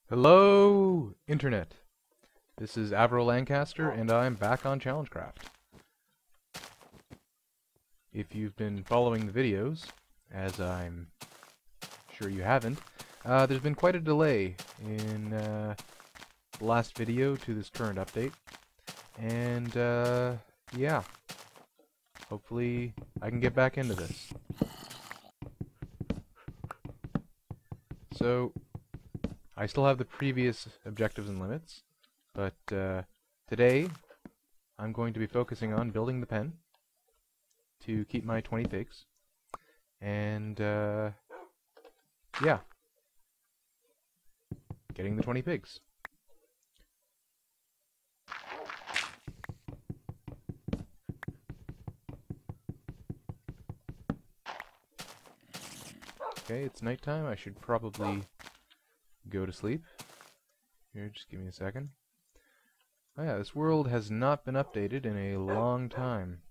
Hello, Internet. This is AvroLancaster, and I'm back on Challengecraft. If you've been following the videos, as I'm sure you haven't, there's been quite a delay in the last video to this current update. And, yeah. Hopefully I can get back into this. So, I still have the previous objectives and limits, but today I'm going to be focusing on building the pen to keep my 20 pigs, and yeah, getting the 20 pigs. Okay, it's nighttime. I should probably go to sleep. Here, just give me a second. Oh yeah, this world has not been updated in a long time.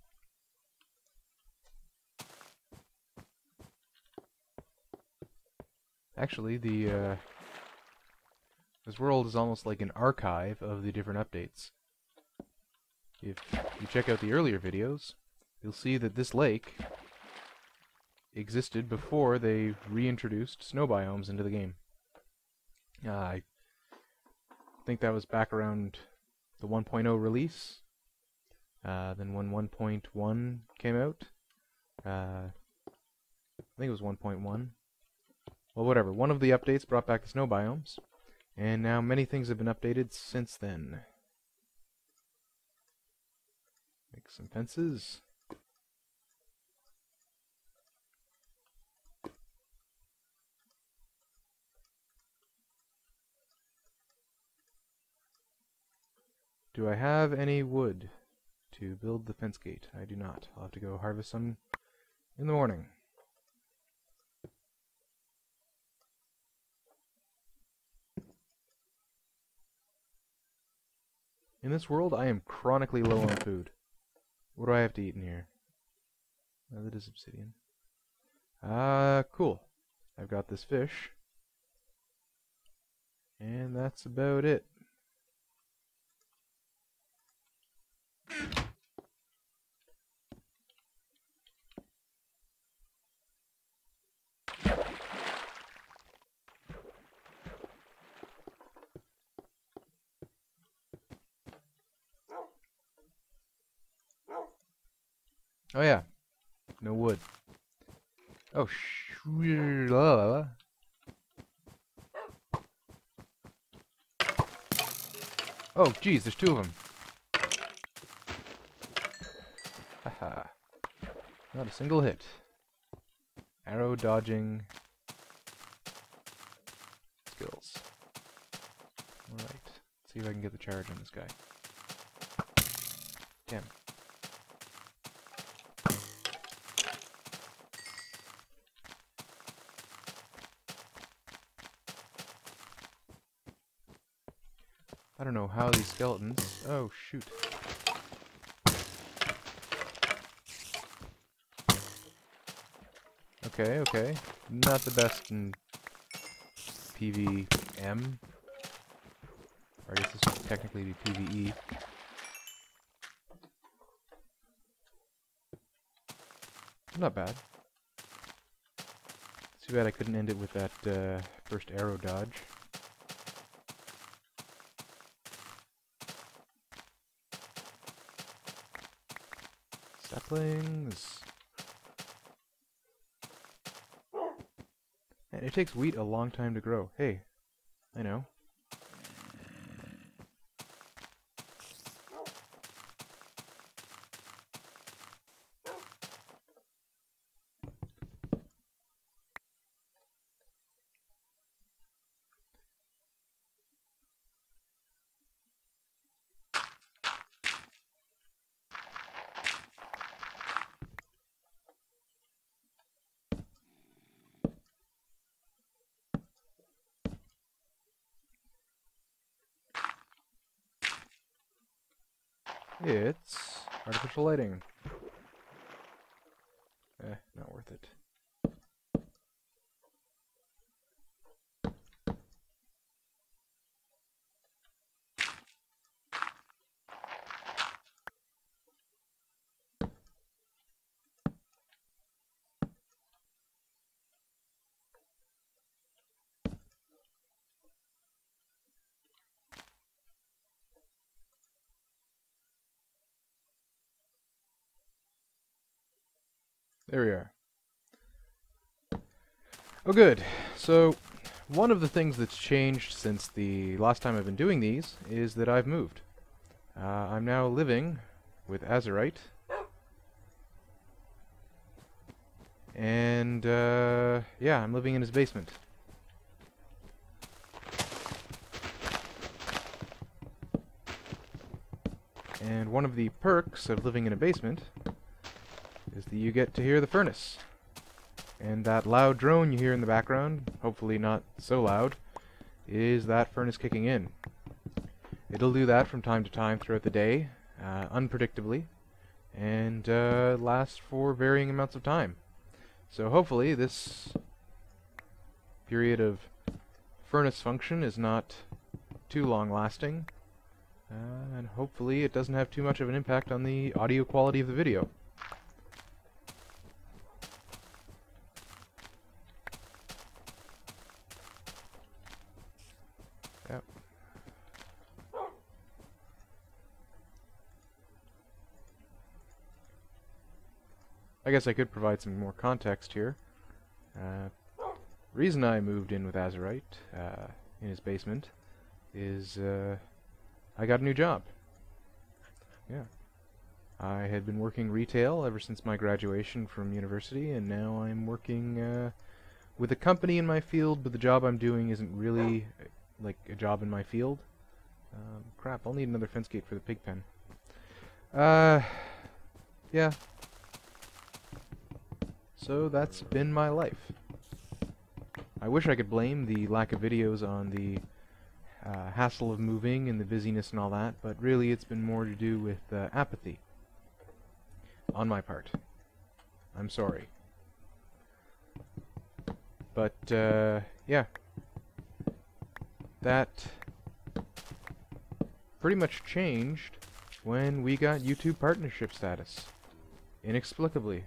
Actually, this world is almost like an archive of the different updates. If you check out the earlier videos, you'll see that this lake existed before they reintroduced snow biomes into the game. I think that was back around the 1.0 release. Then when 1.1 came out, I think it was 1.1. Well, whatever. One of the updates brought back the snow biomes, and now many things have been updated since then. Make some fences. Do I have any wood to build the fence gate? I do not. I'll have to go harvest some in the morning. In this world, I am chronically low on food. What do I have to eat in here? Oh, that is obsidian. Cool. I've got this fish. And that's about it. Oh yeah, no wood. Oh oh, geez, there's two of them. Haha. Not a single hit. Arrow dodging skills. Alright. Let's see if I can get the charge on this guy. Damn. I don't know how these skeletons... Oh, shoot. Okay, okay. Not the best in PVM. Or I guess this would technically be PvE. Not bad. Too bad I couldn't end it with that first arrow dodge. Saplings. And it takes wheat a long time to grow. Hey, I know. It's artificial lighting. Not worth it. There we are. Oh good. So, one of the things that's changed since the last time I've been doing these is that I've moved. I'm now living with Azurite. And, yeah, I'm living in his basement. And one of the perks of living in a basement is that you get to hear the furnace. And that loud drone you hear in the background, hopefully not so loud, is that furnace kicking in. It'll do that from time to time throughout the day, unpredictably, and last for varying amounts of time. So hopefully this period of furnace function is not too long lasting, and hopefully it doesn't have too much of an impact on the audio quality of the video. Yep. I guess I could provide some more context here. Reason I moved in with Azurite in his basement is I got a new job. Yeah. I had been working retail ever since my graduation from university, and now I'm working with a company in my field, but the job I'm doing isn't really like a job in my field. Crap, I'll need another fence gate for the pig pen. Yeah. So that's been my life. I wish I could blame the lack of videos on the hassle of moving and the busyness and all that, but really it's been more to do with apathy on my part. I'm sorry. But, yeah. That pretty much changed when we got YouTube partnership status. Inexplicably.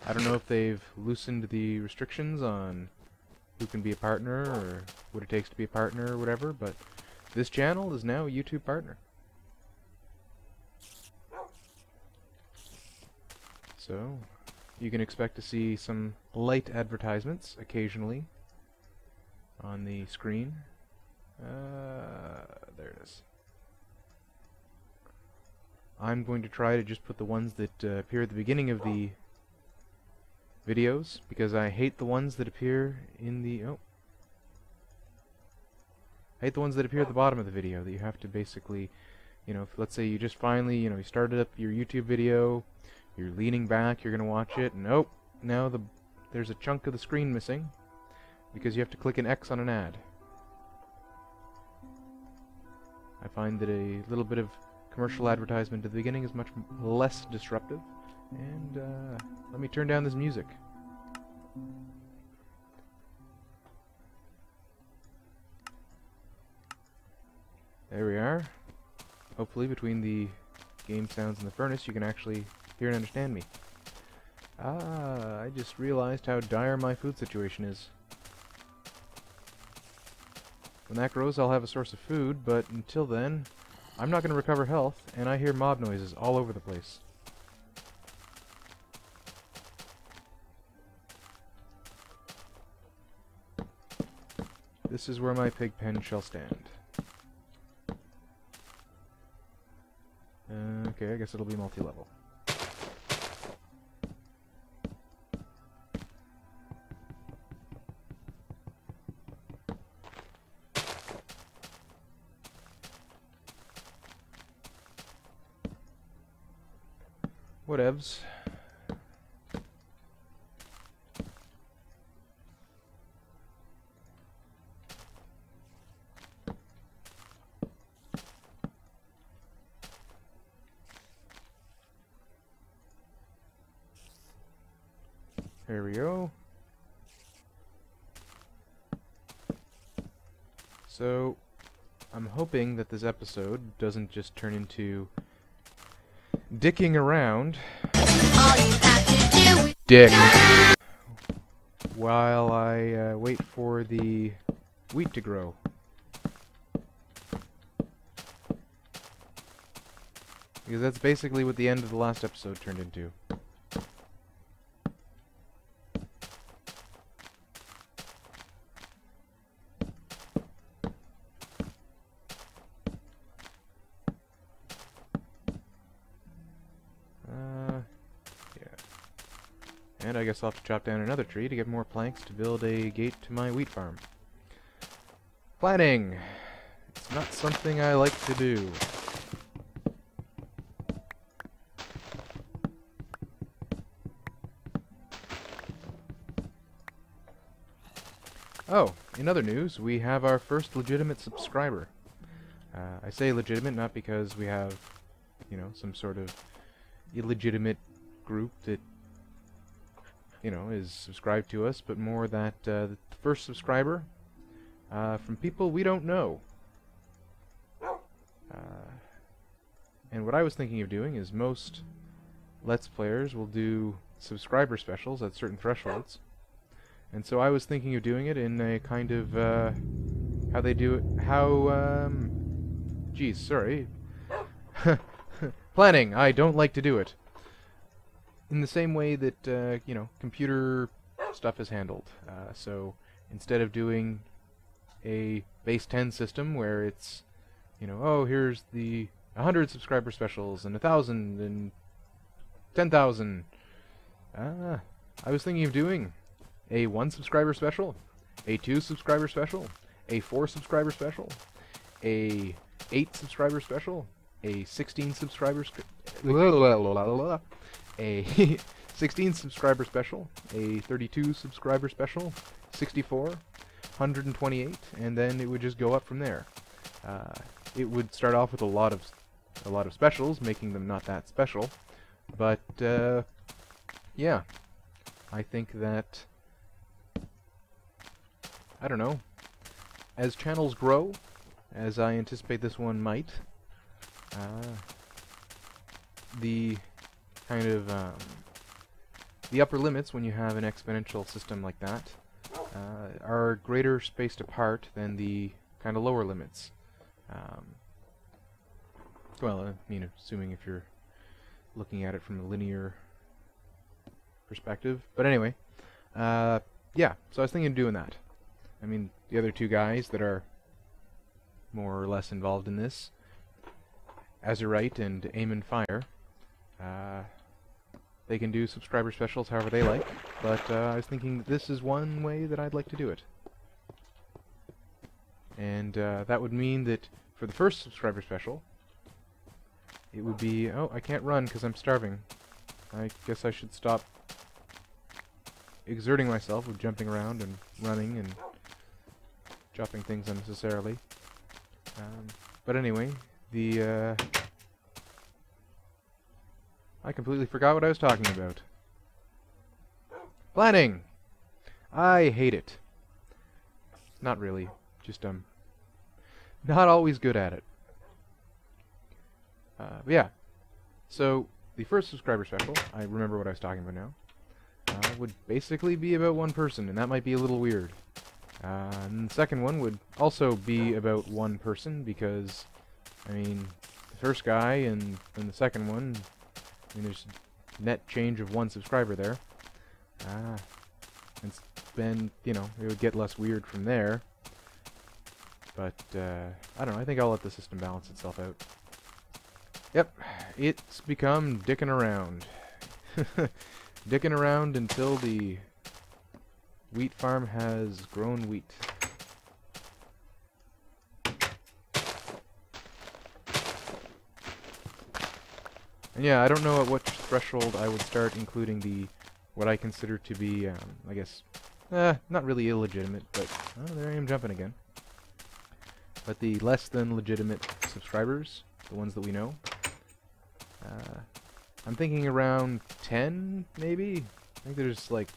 I don't know if they've loosened the restrictions on who can be a partner or what it takes to be a partner or whatever, but this channel is now a YouTube partner. So, you can expect to see some light advertisements occasionally on the screen. There it is. I'm going to try to just put the ones that appear at the beginning of the videos, because I hate the ones that appear in the... I hate the ones that appear at the bottom of the video, that you have to basically, you know, if, let's say you just finally, you know, you started up your YouTube video, you're leaning back, you're going to watch it, and now there's a chunk of the screen missing, because you have to click an X on an ad. I find that a little bit of commercial advertisement at the beginning is much less disruptive. And let me turn down this music. There we are. Hopefully between the game sounds and the furnace you can actually hear and understand me. I just realized how dire my food situation is. When that grows, I'll have a source of food, but until then, I'm not going to recover health, and I hear mob noises all over the place. This is where my pig pen shall stand. Okay, I guess it'll be multi-level. Whatevs. There we go. So, I'm hoping that this episode doesn't just turn into dicking around. All you got to do dick. While I wait for the wheat to grow. Because that's basically what the end of the last episode turned into. And I guess I'll have to chop down another tree to get more planks to build a gate to my wheat farm. Planning! It's not something I like to do. Oh, in other news, we have our first legitimate subscriber. I say legitimate not because we have, you know, some sort of illegitimate group that, you know, is subscribed to us, but more that the first subscriber from people we don't know. And what I was thinking of doing is most Let's Players will do subscriber specials at certain thresholds. And so I was thinking of doing it in a kind of, how they do it, geez, sorry. Planning, I don't like to do it. In the same way that, you know, computer stuff is handled. So instead of doing a base 10 system where it's, you know, oh, here's the 100 subscriber specials and 1,000 and 10,000. I was thinking of doing a 1 subscriber special, a 2 subscriber special, a 4 subscriber special, a 8 subscriber special, a 16 subscriber a 16 subscriber special, a 32 subscriber special, 64, 128, and then it would just go up from there. It would start off with a lot of specials, making them not that special, but yeah, I think that, I don't know, as channels grow, as I anticipate this one might, the kind of the upper limits when you have an exponential system like that are greater spaced apart than the kind of lower limits. Well, I mean, assuming if you're looking at it from a linear perspective. But anyway, yeah, so I was thinking of doing that. I mean, the other two guys that are more or less involved in this, Azurite and Aim and Fire, they can do subscriber specials however they like, but I was thinking that this is one way that I'd like to do it. And that would mean that for the first subscriber special, it would be, oh, I can't run because I'm starving. I guess I should stop exerting myself with jumping around and running and chopping things unnecessarily. But anyway, the I completely forgot what I was talking about. Planning! I hate it. Not really, just not always good at it. But yeah, so the first subscriber special, I remember what I was talking about now, would basically be about one person, and that might be a little weird. And the second one would also be about one person, because, I mean, the first guy and the second one, I mean, there's net change of 1 subscriber there. And then, you know, it would get less weird from there. But, I don't know, I think I'll let the system balance itself out. Yep, it's become dicking around. Dicking around until the wheat farm has grown wheat. And yeah, I don't know at what threshold I would start including the, what I consider to be, I guess, not really illegitimate, but, oh, there I am jumping again. But the less than legitimate subscribers, the ones that we know. I'm thinking around 10, maybe? I think there's like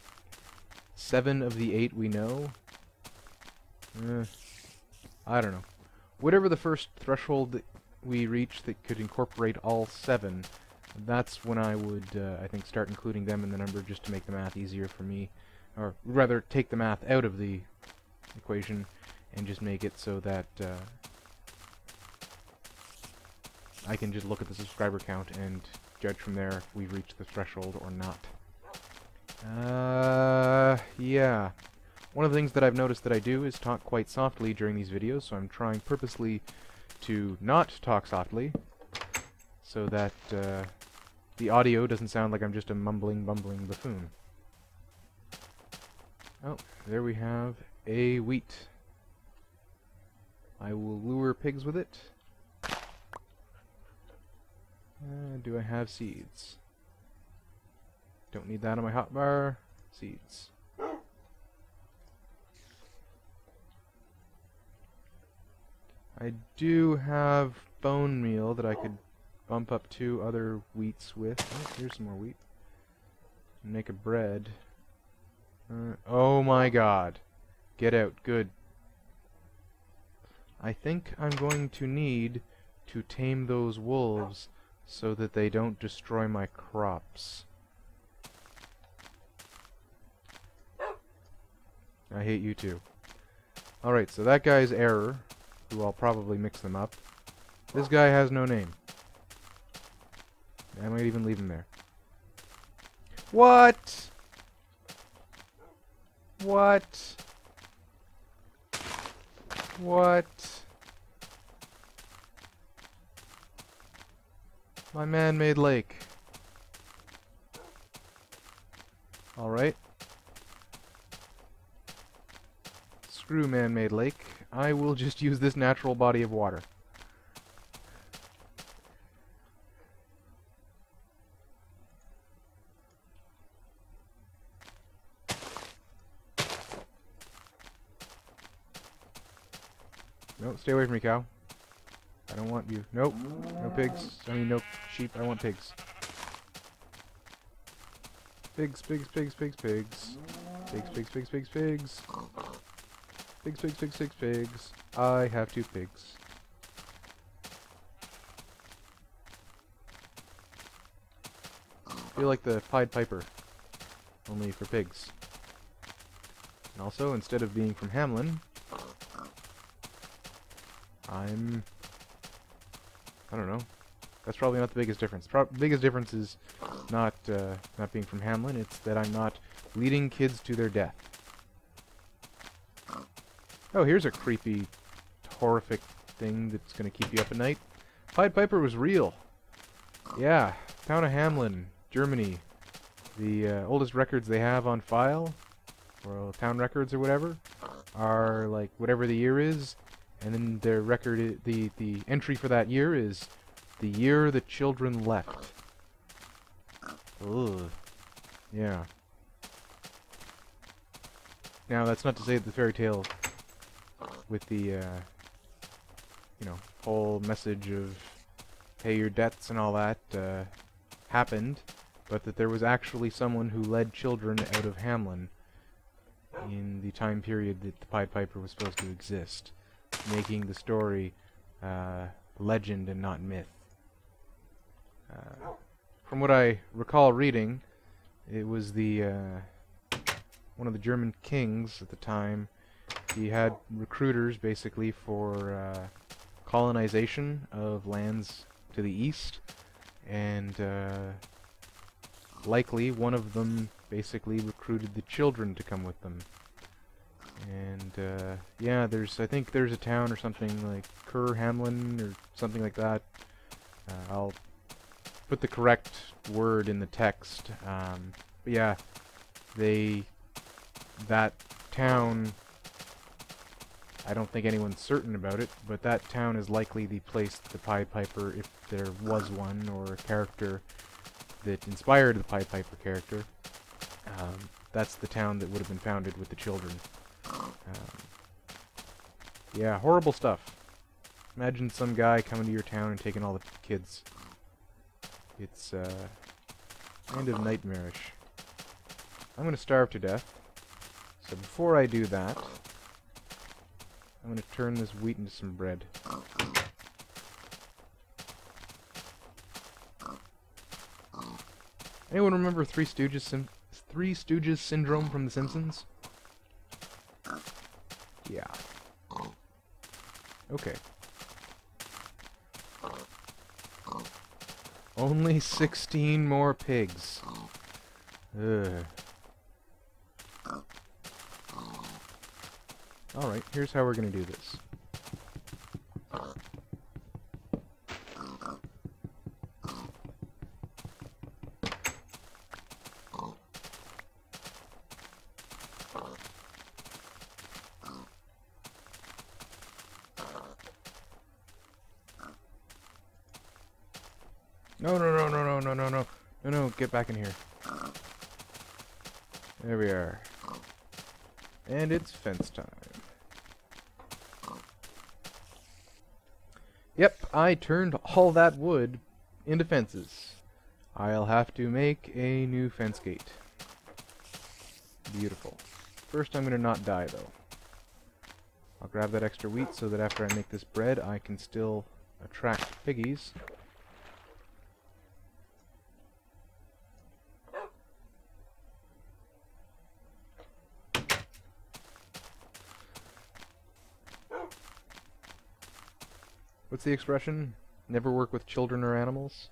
7 of the 8 we know. I don't know. Whatever the first threshold that we reach that could incorporate all 7, that's when I would, I think, start including them in the number just to make the math easier for me. Or rather, take the math out of the equation and just make it so that I can just look at the subscriber count and judge from there if we've reached the threshold or not. Yeah. One of the things that I've noticed that I do is talk quite softly during these videos, so I'm trying purposely to not talk softly, so that the audio doesn't sound like I'm just a mumbling, bumbling buffoon. Oh, there we have a wheat. I will lure pigs with it. Do I have seeds? Don't need that on my hotbar. Seeds. I do have bone meal that I could bump up 2 other wheats with. Oh, here's some more wheat. Make a bread. Oh my god. Get out. Good. I think I'm going to need to tame those wolves so that they don't destroy my crops. I hate you too. Alright, so that guy's Error, who I'll probably mix them up. This guy has no name. I might even leave him there. What? What? What? My man-made lake. Alright. Screw man-made lake. I will just use this natural body of water. No, stay away from me, cow. I don't want you. Nope. No pigs. I mean, no sheep. I want pigs. Pigs, pigs, pigs, pigs, pigs. Pigs, pigs, pigs, pigs, pigs. Pigs, pigs, pigs, pigs, pigs. I have 2 pigs. I feel like the Pied Piper, only for pigs. And also, instead of being from Hamelin, I don't know. That's probably not the biggest difference. The biggest difference is not being from Hamelin. It's that I'm not leading kids to their death. Oh, here's a creepy, horrific thing that's going to keep you up at night. Pied Piper was real. Yeah, town of Hamelin, Germany. The oldest records they have on file, or town records or whatever, are like whatever the year is, and then their record, the entry for that year is the year the children left. Ugh. Yeah. Now, that's not to say that the fairy tale with the, you know, whole message of pay your debts and all that, happened, but that there was actually someone who led children out of Hamelin in the time period that the Pied Piper was supposed to exist, making the story legend and not myth. From what I recall reading, it was the one of the German kings at the time. He had recruiters basically for colonization of lands to the east, and likely one of them basically recruited the children to come with them. And yeah, I think there's a town or something like Hamelin or something like that. I'll put the correct word in the text. But yeah, that town, I don't think anyone's certain about it, but that town is likely the place that the Pied Piper, if there was one, or a character that inspired the Pied Piper character, that's the town that would have been founded with the children. Yeah, horrible stuff. Imagine some guy coming to your town and taking all the kids. It's kind of nightmarish. I'm going to starve to death. So before I do that, I'm going to turn this wheat into some bread. Anyone remember Three Stooges syndrome from The Simpsons? Yeah. Okay. Only 16 more pigs. Ugh. Alright, here's how we're gonna do this. No, no, no, no, no, no, no, no. No, no, get back in here. There we are. And it's fence time. Yep, I turned all that wood into fences. I'll have to make a new fence gate. Beautiful. First I'm going to not die, though. I'll grab that extra wheat so that after I make this bread, I can still attract piggies. What's the expression? Never work with children or animals?